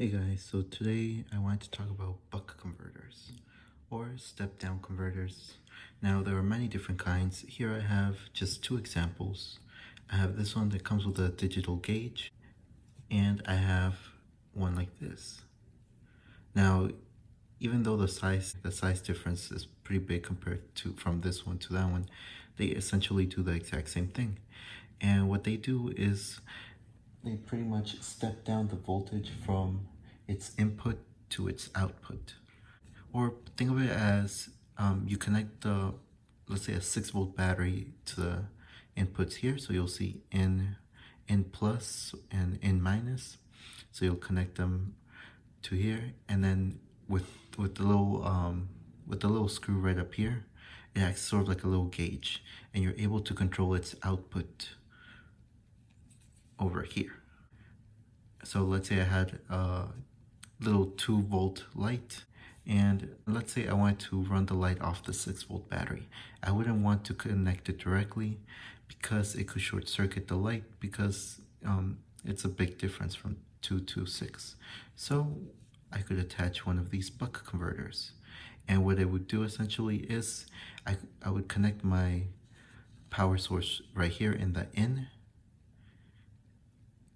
Hey guys, so today I wanted to talk about buck converters or step down converters. Now there are many different kinds. Here I have just two examples. I have this one that comes with a digital gauge and I have one like this. Now even though the size difference is pretty big compared to from this one to that one, they essentially do the exact same thing. And what they do is they pretty much step down the voltage from its input to its output. Or think of it as you connect the, let's say, a 6-volt battery to the inputs here. So you'll see in plus and in minus. So you'll connect them to here, and then with the little screw right up here, it acts sort of like a little gauge, and you're able to control its output over here. So let's say I had a little 2-volt light, and let's say I want to run the light off the 6-volt battery. I wouldn't want to connect it directly because it could short circuit the light, because it's a big difference from 2 to 6. So I could attach one of these buck converters, and what it would do essentially is I would connect my power source right here in the in,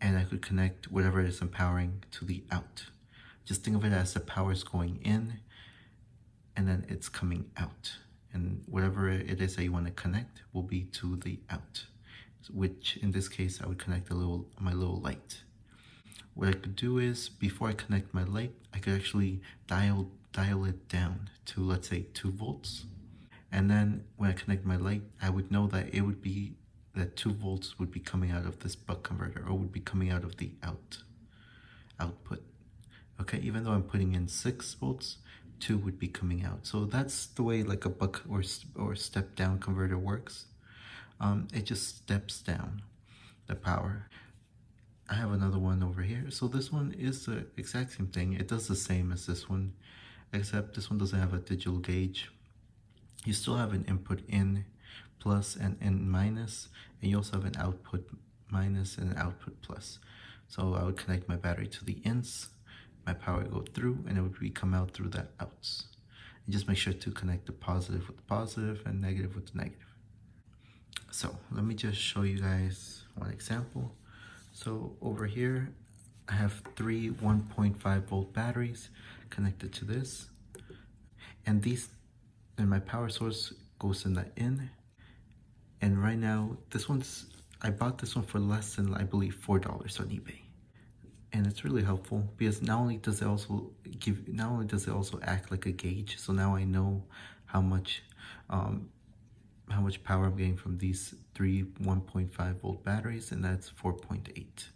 and I could connect whatever it is I'm powering to the out. Just think of it as the power is going in and then it's coming out. And whatever it is that you want to connect will be to the out, which in this case I would connect my little light. What I could do is, before I connect my light, I could actually dial it down to, let's say, 2 volts. And then when I connect my light, I would know that it would be that 2 volts would be coming out of this buck converter, or would be coming out of the output. Okay, even though I'm putting in 6 volts, 2 would be coming out. So that's the way like a buck or step down converter works. It just steps down the power. I have another one over here. So this one is the exact same thing. It does the same as this one, except this one doesn't have a digital gauge. You still have an input in plus and in minus, and you also have an output minus and an output plus. So I would connect my battery to the ins, my power would go through, and it would come out through the outs. And just make sure to connect the positive with the positive and negative with the negative. So let me just show you guys one example. So over here, I have 3 1.5 volt batteries connected to this, and my power source goes in the in. And right now, I bought this one for less than, I believe, $4 on eBay. And it's really helpful because not only does it also act like a gauge, so now I know how much power I'm getting from these 3 1.5 volt batteries, and that's 4.8.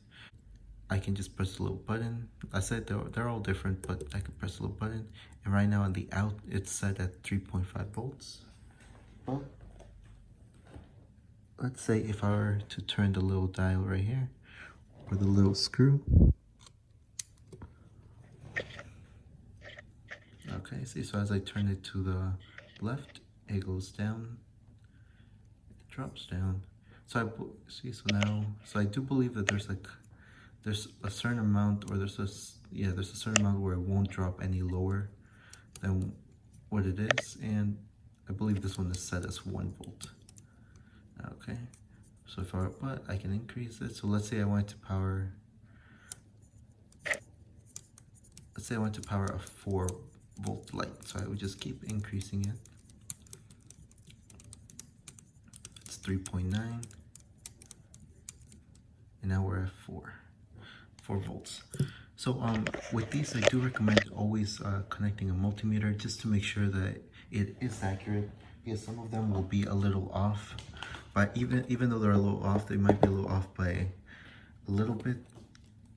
I can just press a little button. I said they're all different, but I can press a little button, and right now on the out it's set at 3.5 volts. But let's say if I were to turn the little dial right here, or the little screw. Okay, see, so as I turn it to the left, it goes down, it drops down. So I do believe that there's a certain amount, or there's a certain amount where it won't drop any lower than what it is, and I believe this one is set as 1 volt. Okay, so but I can increase it. So let's say I want to power a 4 volt light, so I would just keep increasing it. It's 3.9, and now we're at 4 volts. So with these, I do recommend always connecting a multimeter, just to make sure that it is accurate, because some of them will be a little off. But even though they're a little off, they might be a little off by a little bit.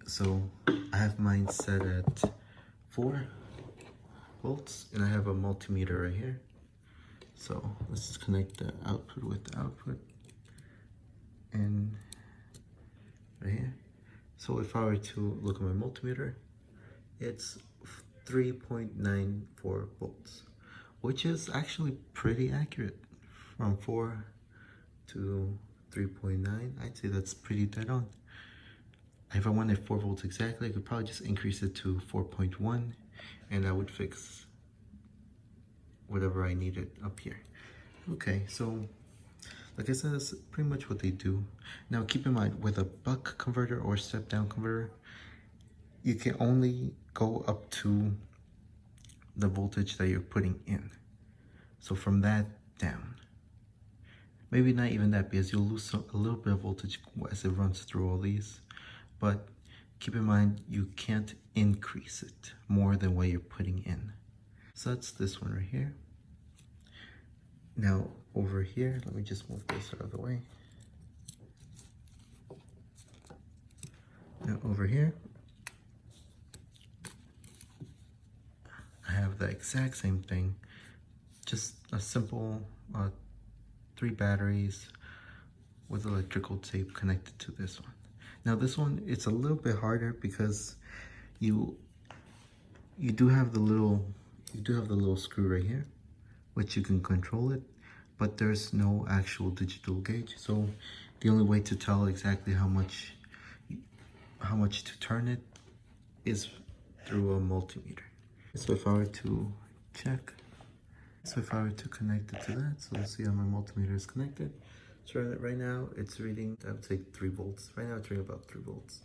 So I have mine set at 4 volts, and I have a multimeter right here. So let's just connect the output with the output, and right here. So if I were to look at my multimeter, it's 3.94 volts, which is actually pretty accurate. From 4 to 3.9, I'd say that's pretty dead on. If I wanted 4 volts exactly, I could probably just increase it to 4.1 and that would fix whatever I needed up here. Okay, so like I said, that's pretty much what they do. Now keep in mind, with a buck converter or step down converter, you can only go up to the voltage that you're putting in. So from that down. Maybe not even that, because you'll lose a little bit of voltage as it runs through all these. But keep in mind, you can't increase it more than what you're putting in. So that's this one right here. Now over here, let me just move this out of the way. Now over here, I have the exact same thing, just a simple 3 batteries with electrical tape connected to this one. Now this one, it's a little bit harder because you do have the little screw right here, which you can control it, but there's no actual digital gauge. So the only way to tell exactly how much to turn it is through a multimeter. So if I were to check, so if I were to connect it to that, so let's see how my multimeter is connected. So right now it's reading, I would say 3 volts. Right now it's reading about 3 volts.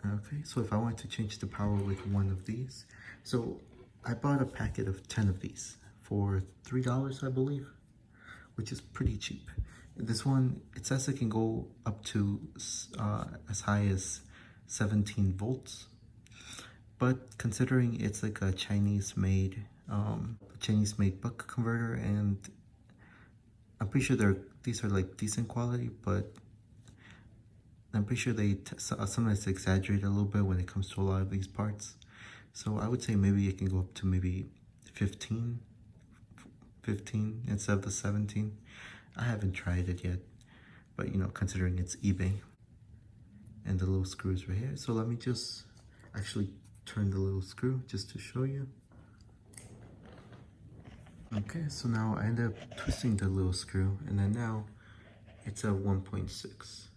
Okay, so if I wanted to change the power with one of these, so I bought a packet of 10 of these for $3, I believe, which is pretty cheap. This one, it says it can go up to as high as 17 volts. But considering it's like a Chinese-made buck converter, and I'm pretty sure these are like decent quality, but I'm pretty sure they sometimes exaggerate a little bit when it comes to a lot of these parts. So I would say maybe it can go up to maybe 15 instead of the 17. I haven't tried it yet, but you know, considering it's eBay. And the little screws right here. So let me just actually turn the little screw just to show you. Okay, so now I end up twisting the little screw, and then now it's a 1.6.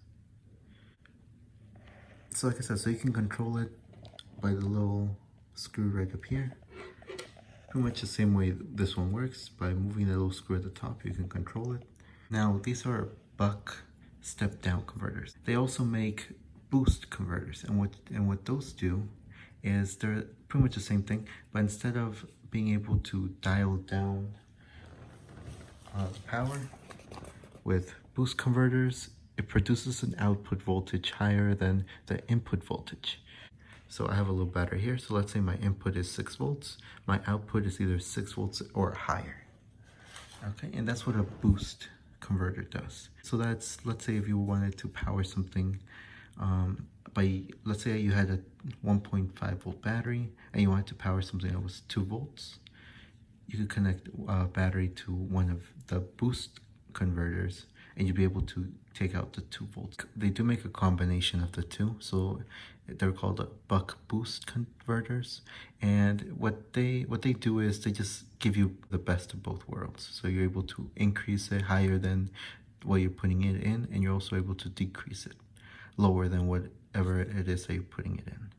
So like I said, so you can control it by the little screw right up here. Pretty much the same way this one works. By moving the little screw at the top, you can control it. Now these are buck step down converters. They also make boost converters, and what those do is they're pretty much the same thing, but instead of being able to dial down the power with boost converters, it produces an output voltage higher than the input voltage. So I have a little battery here, so let's say my input is 6 volts, my output is either 6 volts or higher. Okay, and that's what a boost converter does. So that's, let's say if you wanted to power something let's say you had a 1.5 volt battery and you wanted to power something that was 2 volts, you could connect a battery to one of the boost converters and you'd be able to take out the 2 volts. They do make a combination of the two, so they're called buck boost converters, and what they do is they just give you the best of both worlds. So you're able to increase it higher than what you're putting it in, and you're also able to decrease it lower than whatever it is that you're putting it in.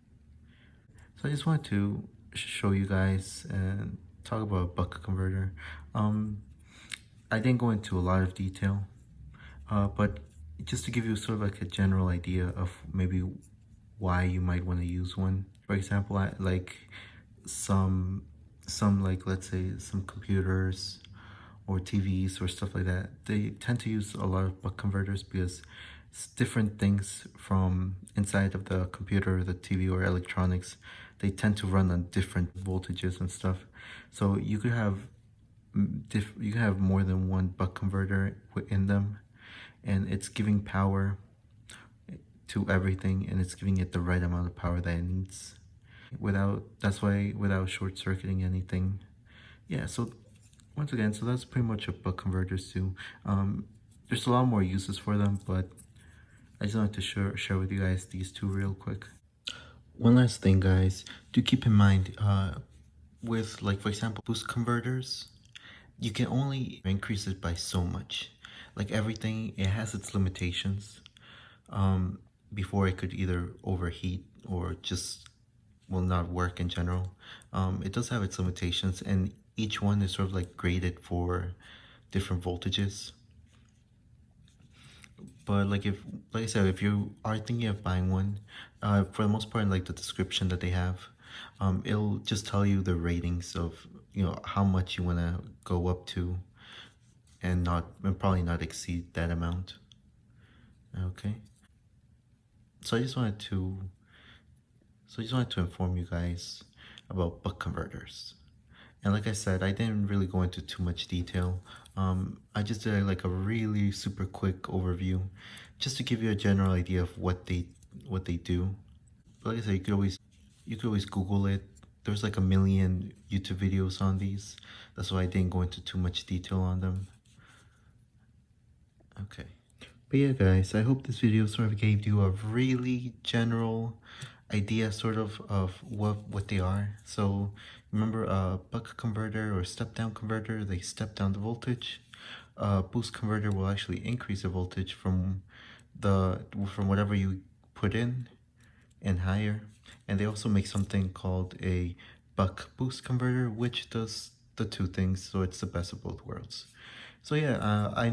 So I just wanted to show you guys and talk about a buck converter. I didn't go into a lot of detail, but just to give you sort of like a general idea of maybe why you might want to use one. For example, like some like, let's say some computers or TVs or stuff like that, they tend to use a lot of buck converters because it's different things from inside of the computer, the TV or electronics. They tend to run on different voltages and stuff. So you could have more than one buck converter in them, and it's giving power to everything, and it's giving it the right amount of power that it needs without short circuiting anything. Yeah, so once again, so that's pretty much what buck converters do. There's a lot more uses for them, but I just wanted to share with you guys these two real quick. One last thing, guys, do keep in mind with, like, for example, boost converters, you can only increase it by so much. Like everything, it has its limitations. before it could either overheat or just will not work in general. It does have its limitations, and each one is sort of like graded for different voltages. But like I said, if you are thinking of buying one, for the most part, like the description that they have, it'll just tell you the ratings of how much you want to go up to, and probably not exceed that amount. Okay. So I just wanted to inform you guys about buck converters. And like I said, I didn't really go into too much detail. I just did like a really super quick overview, just to give you a general idea of what they do. But like I said, you could always Google it. There's like a million YouTube videos on these. That's why I didn't go into too much detail on them. Okay. But yeah, guys, I hope this video sort of gave you a really general idea sort of what they are. So remember, a buck converter or step down converter, they step down the voltage. Boost converter will actually increase the voltage from whatever you put in and higher. And they also make something called a buck boost converter, which does the two things, so it's the best of both worlds. So yeah, I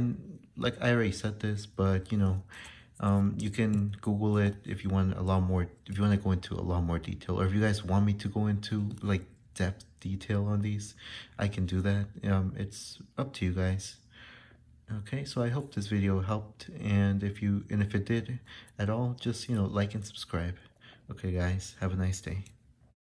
already said this, but you can Google it if you want a lot more, if you want to go into a lot more detail, or if you guys want me to go into like depth detail on these, I can do that. It's up to you guys. Okay, so I hope this video helped, and if it did at all, just like and subscribe. Okay guys, have a nice day.